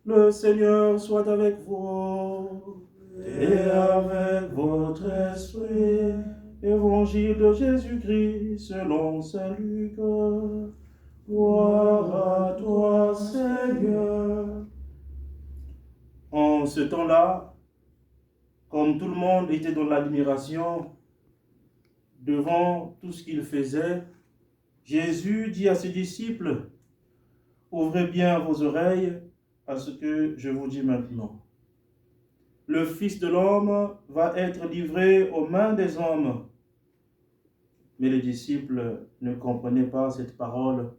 Le Seigneur soit avec vous et avec votre esprit. Évangile de Jésus-Christ selon saint Luc. Gloire à toi, Seigneur. En ce temps-là, comme tout le monde était dans l'admiration devant tout ce qu'il faisait, Jésus dit à ses disciples, « Ouvrez bien vos oreilles à ce que je vous dis maintenant. Le Fils de l'homme va être livré aux mains des hommes. » Mais les disciples ne comprenaient pas cette parole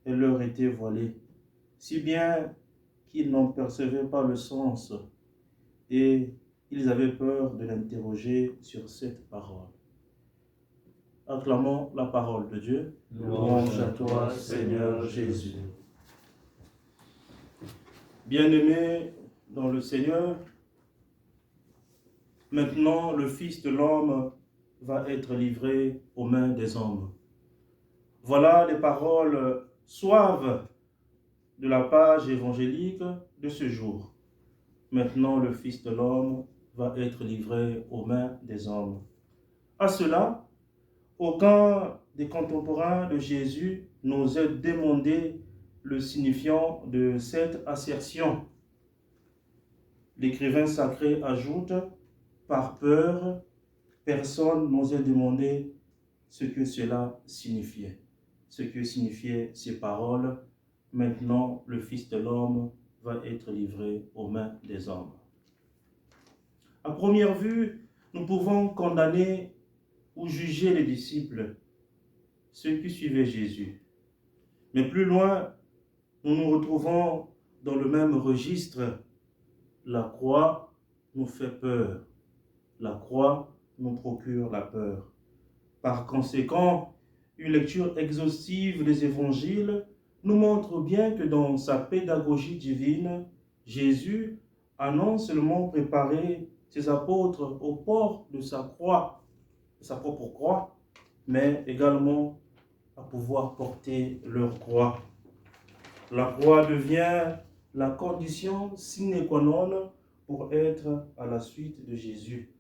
et leur était voilée, si bien qu'ils n'en percevaient pas le sens et ils avaient peur de l'interroger sur cette parole. Acclamons la parole de Dieu. Louange à toi, Seigneur Jésus. Bien-aimés dans le Seigneur, maintenant le Fils de l'homme va être livré aux mains des hommes. Voilà les paroles suaves de la page évangélique de ce jour. Maintenant le Fils de l'homme va être livré aux mains des hommes. À cela, aucun des contemporains de Jésus n'osait demander le signifiant de cette assertion. L'écrivain sacré ajoute, par peur, personne n'osait demander ce que cela signifiait. Ce que signifiaient ces paroles, maintenant le Fils de l'homme va être livré aux mains des hommes. À première vue, nous pouvons condamner ou juger les disciples, ceux qui suivaient Jésus. Mais plus loin, nous nous retrouvons dans le même registre. La croix nous fait peur. La croix nous procure la peur. Par conséquent, une lecture exhaustive des évangiles nous montre bien que dans sa pédagogie divine, Jésus a non seulement préparé ses apôtres au port de sa croix, de sa propre croix, mais également à pouvoir porter leur croix. La croix devient la condition sine qua non pour être à la suite de Jésus.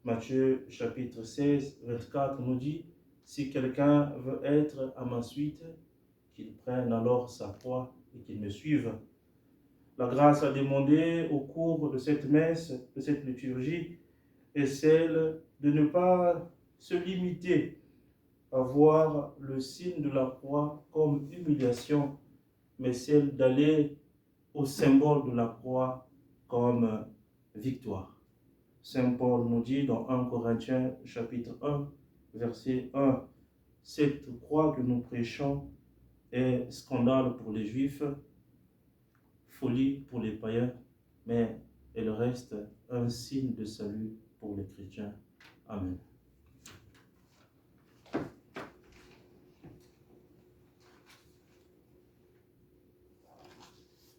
Matthieu chapitre 16, verset 4 nous dit, « Si quelqu'un veut être à ma suite, qu'il prenne alors sa croix et qu'il me suive. » La grâce à demander au cours de cette messe, de cette liturgie, est celle de ne pas se limiter à voir le signe de la croix comme humiliation, mais celle d'aller au symbole de la croix comme victoire. Saint Paul nous dit dans 1 Corinthiens chapitre 1, verset 1, « Cette croix que nous prêchons est scandale pour les Juifs, folie pour les païens, mais elle reste un signe de salut pour les chrétiens. » Amen.